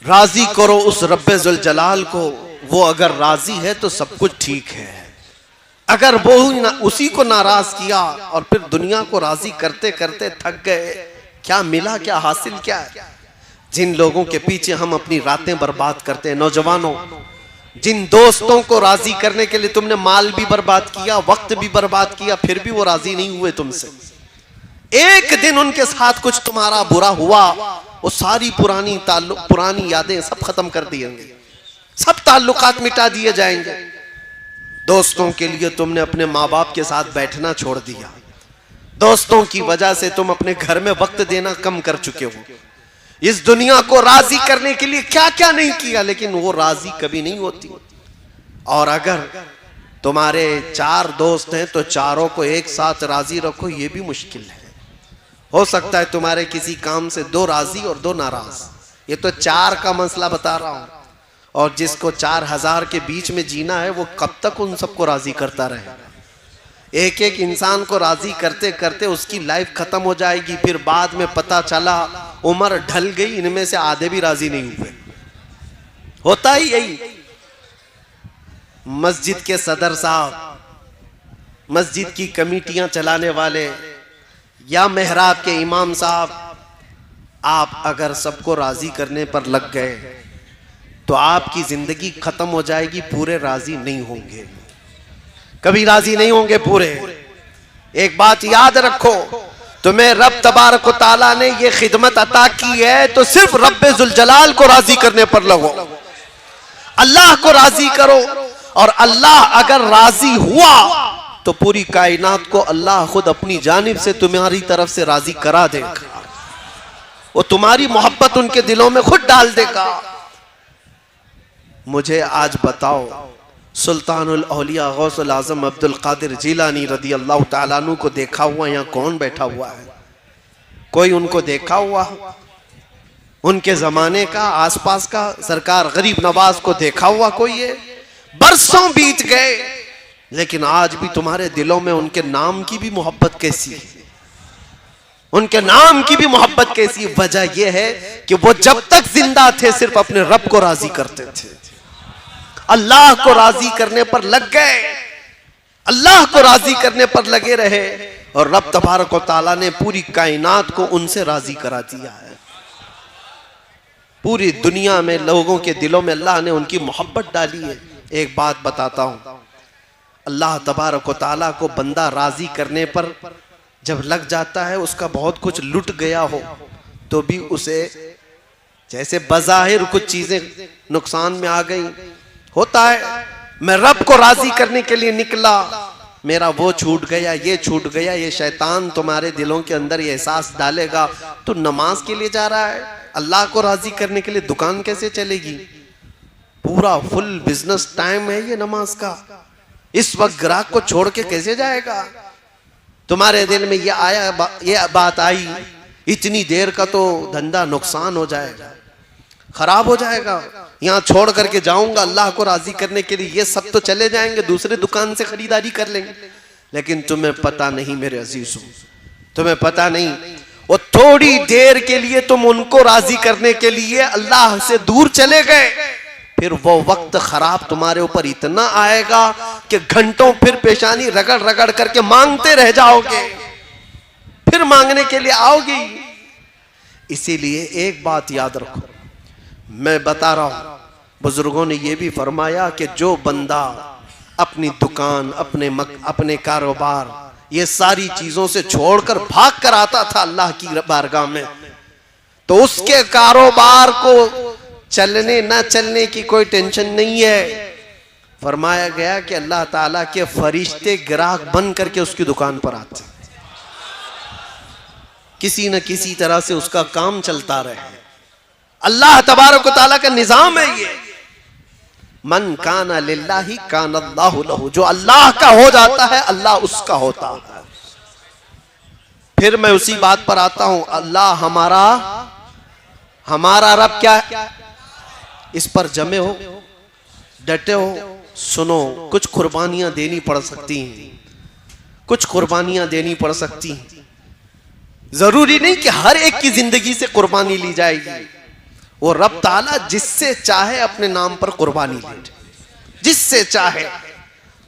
राजी करो उस रब्बे जुल जलाल को, वो अगर राजी है तो सब कुछ ठीक है। अगर वो उसी को नाराज किया और फिर दुनिया को राजी करते करते थक गए, क्या मिला, क्या हासिल क्या है? जिन लोगों के पीछे हम अपनी रातें बर्बाद करते हैं, नौजवानों, जिन दोस्तों को राजी करने के लिए तुमने माल भी बर्बाद किया, वक्त भी बर्बाद किया, फिर भी वो राजी नहीं हुए तुमसे। एक दिन उनके साथ कुछ तुम्हारा बुरा हुआ, वो सारी पुरानी यादें सब खत्म कर दी होंगी, सब ताल्लुकात मिटा दिए जाएंगे। दोस्तों के लिए तुमने अपने माँ बाप के साथ बैठना छोड़ दिया। दोस्तों की वजह से तुम अपने घर में वक्त देना कम कर चुके हो। इस दुनिया को राजी करने के लिए क्या क्या नहीं किया, लेकिन वो राजी कभी नहीं होती। और अगर तुम्हारे 4 दोस्त हैं तो चारों को एक साथ राजी रखो, ये भी मुश्किल है। हो सकता है तुम्हारे किसी काम से 2 राजी और 2 नाराज। ये तो 4 का मसला बता रहा हूं। और जिसको 4000 के बीच में जीना है, वो कब तक उन सबको राजी करता रहे? एक एक इंसान को राजी करते करते उसकी लाइफ खत्म हो जाएगी। फिर बाद में पता चला उम्र ढल गई, इनमें से आधे भी राजी नहीं हुए। होता ही यही। मस्जिद के सदर साहब, मस्जिद की कमेटियां चलाने वाले, या मेहराब के इमाम साहब, आप अगर सबको राजी करने पर लग गए तो आपकी जिंदगी खत्म हो जाएगी। पूरे राजी नहीं होंगे, कभी राजी नहीं होंगे पूरे। एक बात याद रखो, तुम्हें रब तबारक व तआला ने ये खिदमत अता की है तो सिर्फ रब्बे जुल जलाल को राजी करने पर लगो। अल्लाह को राजी करो, और अल्लाह अगर राजी हुआ तो पूरी कायनात को अल्लाह खुद अपनी जानिब से तुम्हारी तरफ से राजी करा देगा। वो तुम्हारी मोहब्बत उनके दिलों में खुद डाल देगा। मुझे आज बताओ, सुल्तानुल औलिया गौसुल आजम अब्दुल कादिर जिलानी रदी अल्लाह तआला अन्हु को देखा हुआ यहाँ कौन बैठा हुआ है? कोई उनको देखा हुआ? उनके जमाने का, आसपास का सरकार गरीब नवाज को देखा हुआ कोई है? बरसों बीत गए, लेकिन आज भी तुम्हारे दिलों में उनके नाम की भी मोहब्बत कैसी है? उनके नाम की भी मोहब्बत कैसी? वजह यह है कि वो जब तक जिंदा थे सिर्फ अपने रब को राजी करते थे, अल्लाह को राजी करने पर लग गए, अल्लाह को राजी करने पर लगे रहे, और रब तबारक व तआला ने पूरी कायनात को उनसे राजी करा दिया है। पूरी दुनिया में लोगों के दिलों में अल्लाह ने उनकी मोहब्बत डाली है। एक बात बताता हूं, अल्लाह तबारक व तआला को बंदा राजी करने पर जब लग जाता है, उसका बहुत कुछ लुट गया हो तो भी उसे, जैसे बज़ाहिर कुछ चीजें नुकसान में आ गई, होता है मैं रब को राजी करने के लिए निकला, मेरा वो छूट गया, ये छूट गया। ये शैतान तुम्हारे दिलों के अंदर ये एहसास डालेगा, तू नमाज के लिए जा रहा है, अल्लाह को राजी करने के लिए दुकान कैसे चलेगी? पूरा फुल बिजनेस टाइम है ये नमाज का, इस वक्त ग्राहक को छोड़ के कैसे जाएगा? तुम्हारे दिल में ये बात आई, इतनी देर का तो धंधा नुकसान हो जाएगा, खराब हो जाएगा, यहाँ छोड़ करके जाऊंगा अल्लाह को राजी करने के लिए, ये सब तो चले जाएंगे, दूसरे दुकान से खरीदारी कर लेंगे। लेकिन तुम्हें पता नहीं मेरे अजीजों, तुम्हें पता नहीं, वो थोड़ी देर के लिए तुम उनको राजी करने के लिए अल्लाह से दूर चले गए, फिर वो वक्त खराब तुम्हारे ऊपर इतना आएगा कि घंटों फिर पेशानी रगड़ रगड़ करके मांगते रह जाओगे, फिर मांगने के लिए आओगे। इसीलिए एक बात याद रखो, मैं बता रहा हूं, बुजुर्गों ने यह भी फरमाया कि जो बंदा अपनी दुकान, अपने कारोबार, ये सारी चीजों से छोड़कर भाग कर आता था अल्लाह की बारगाह में, तो उसके कारोबार को चलने न चलने की कोई टेंशन नहीं है। फरमाया गया कि अल्लाह ताला के फरिश्ते ग्राहक बन करके उसकी दुकान पर आते, किसी न किसी तरह से उसका काम चलता रहे। अल्लाह तबारक व तआला का निजाम है ये। मन काना लिल्लाहि काना अल्लाहु लहु, जो अल्लाह का हो जाता है अल्लाह उसका होता है। फिर मैं उसी बात पर आता हूं, अल्लाह हमारा रब क्या है? इस पर जमे हो, डटे हो, सुनो, कुछ कुर्बानियां देनी पड़ सकती हैं, कुछ कुर्बानियां देनी पड़ सकती हैं। जरूरी नहीं कि हर एक की जिंदगी से कुर्बानी ली जाएगी। वो रब ताला जिससे चाहे अपने नाम पर कुर्बानी ले, जिससे चाहे।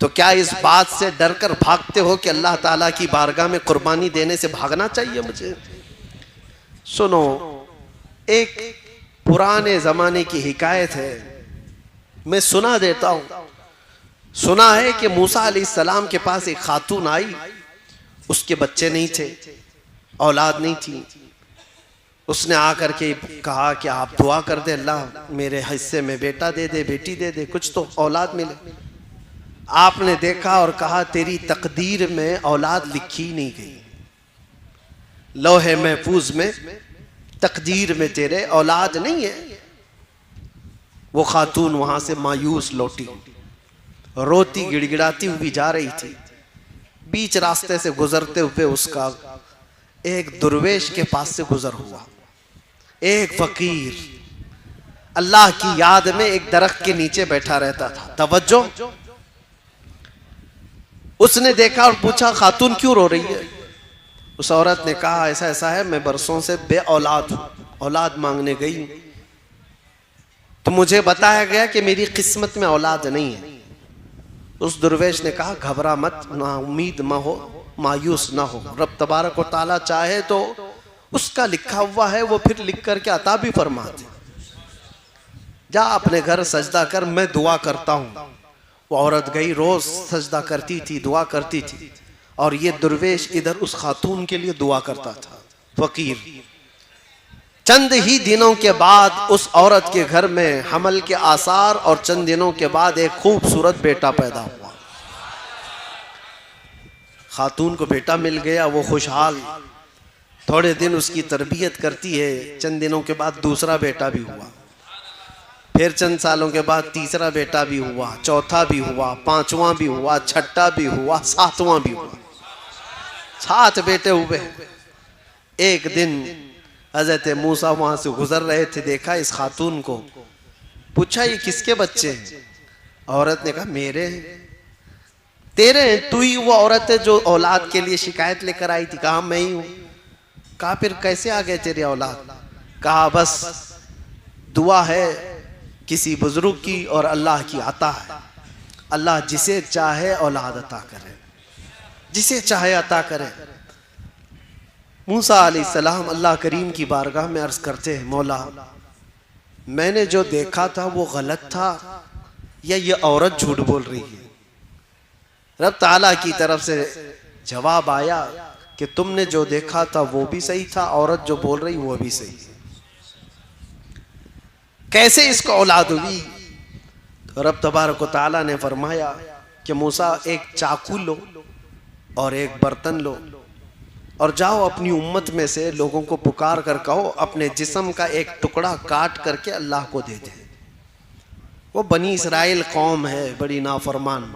तो क्या इस बात से डर कर भागते हो कि अल्लाह ताला की बारगाह में कुर्बानी देने से भागना चाहिए मुझे? सुनो, एक पुराने जमाने की हिकायत है, मैं सुना देता हूं। सुना है कि मूसा अलैहिस्सलाम के पास एक खातून आई, उसके बच्चे नहीं थे, औलाद नहीं थी। उसने आकर के कहा कि आप दुआ कर दे, अल्लाह मेरे हिस्से में बेटा दे दे, बेटी दे दे, कुछ तो औलाद मिले। आपने देखा और कहा तेरी तकदीर में औलाद लिखी नहीं गई, लौहे महफूज में तकदीर में तेरे औलाद नहीं है। वो खातून वहां से मायूस लौटी, रोती गिड़गिड़ाती हुई जा रही थी। बीच रास्ते से गुजरते हुए उसका एक दुर्वेश के पास से गुजर हुआ। एक फकीर अल्लाह की याद में एक दरख्त के नीचे बैठा रहता था। तवज्जो, उसने देखा और पूछा खातून क्यों रो रही है? उस औरत ने कहा ऐसा ऐसा है, मैं बरसों से बे औलाद हूं, औलाद मांगने गई तो मुझे बताया गया कि मेरी किस्मत में औलाद नहीं है। उस दुर्वेश ने कहा घबरा मत, ना उम्मीद ना हो, मायूस ना हो, रब तबारक व तआला चाहे तो उसका लिखा हुआ है, वो फिर लिख करके अता भी फरमाते। जा अपने घर सजदा कर, मैं दुआ करता हूं। वो औरत गई, रोज सजदा करती थी, दुआ करती थी, और ये दुर्वेश इधर उस खातून के लिए दुआ करता था, फकीर। चंद ही दिनों के बाद उस औरत के घर में हमल के आसार, और चंद दिनों के बाद एक खूबसूरत बेटा पैदा हुआ। खातून को बेटा मिल गया, वो खुशहाल। थोड़े दिन उसकी तरबियत करती है, चंद दिनों के बाद दूसरा बेटा भी हुआ, फिर चंद सालों के बाद तीसरा बेटा भी हुआ, चौथा भी हुआ, पांचवां भी हुआ, छठा भी हुआ, सातवां भी हुआ। 7 बेटे हुए। एक दिन हजरत मूसा वहां से गुजर रहे थे, देखा इस खातून को, पूछा ये किसके बच्चे हैं? औरत ने कहा मेरे हैं। तेरे हैं? तू ही वो औरत है जो औलाद के लिए शिकायत लेकर आई थी। कहा मैं ही हूं। कहा फिर कैसे आ गए तेरे औलाद? कहा बस दुआ है किसी बुजुर्ग की और अल्लाह की अता है, अल्लाह जिसे चाहे औलाद अता करे, जिसे चाहे अता करे। मूसा अलैहिस्सलाम अल्लाह करीम की बारगाह में अर्ज करते हैं, मौला मैंने जो देखा था वो गलत था या ये औरत झूठ बोल रही है? रब ताला की तरफ से जवाब आया कि तुमने जो देखा था वो भी सही था, औरत जो बोल रही वो भी सही। कैसे इसको औलाद हुई? तो रब तबारक व तआला ने फरमाया कि मूसा एक चाकू लो और एक बर्तन लो और जाओ अपनी उम्मत में से लोगों को पुकार कर कहो अपने जिस्म का एक टुकड़ा काट करके अल्लाह को दे दे। वो बनी इसराइल कौम है, बड़ी नाफरमान।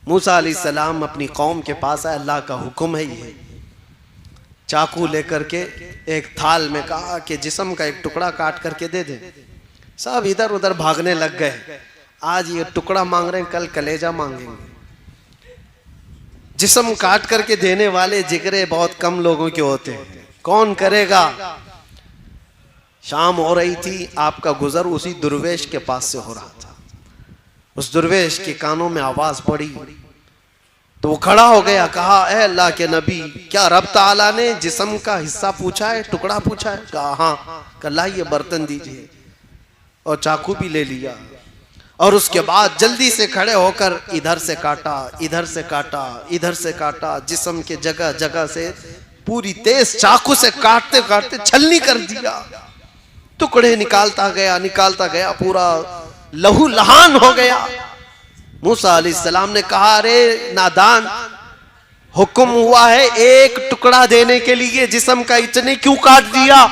मूसा अलैहिस्सलाम अपनी कौम के पास आए, अल्लाह का हुक्म है ये। चाकू लेकर के एक थाल में कहा कि जिस्म का एक टुकड़ा काट करके दे दे। सब इधर उधर भागने लग गए। आज ये टुकड़ा मांग रहे हैं, कल कलेजा मांगेंगे। जिस्म काट करके देने वाले जिगरे बहुत कम लोगों के होते हैं, कौन करेगा? शाम हो रही थी, आपका गुजर उसी दुर्वेश के पास से हो रहा था। उस दुर्वेश के कानों में आवाज पड़ी तो वो खड़ा हो गया, कहा ए अल्लाह के नबी, क्या रब ताला ने जिस्म का हिस्सा पूछा है, टुकड़ा पूछा है? कहा हाँ। कहा ये बर्तन दीजिए, और चाकू भी ले लिया, और उसके बाद जल्दी से खड़े होकर इधर से काटा, इधर से काटा, इधर से काटा, जिस्म के जगह जगह से पूरी तेज चाकू से काटते काटते छलनी कर दिया। टुकड़े निकालता गया, पूरा लहू लहान हो गया। मूसा अलैहिस्सलाम ने कहा अरे नादान, हुक्म हुआ है एक टुकड़ा देने के लिए, जिस्म का इतने क्यों काट दिया?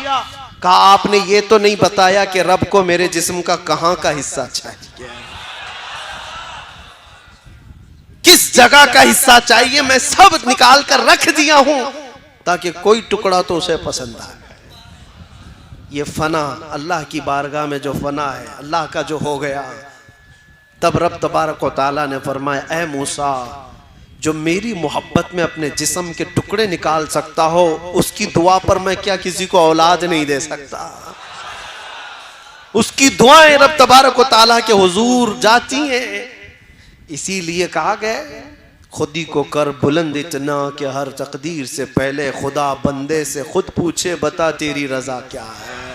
कहा आपने ये तो नहीं बताया कि रब को मेरे जिस्म का कहां का हिस्सा चाहिए, किस जगह का हिस्सा चाहिए। मैं सब निकाल कर रख दिया हूं ताकि कोई टुकड़ा तो उसे पसंद आए। ये फना, अल्लाह की बारगाह में जो फना है, अल्लाह का जो हो गया, तब रब तबारक व तआला ने फरमाया ए मूसा, जो मेरी मोहब्बत में अपने जिस्म के टुकड़े निकाल सकता हो, उसकी दुआ पर मैं क्या किसी को औलाद नहीं दे सकता? उसकी दुआएं रब तबारक व तआला के हुजूर जाती हैं। इसीलिए कहा गया खुद ही को कर बुलंद इतना कि हर तकदीर से पहले खुदा बंदे से खुद पूछे बता तेरी रजा क्या है।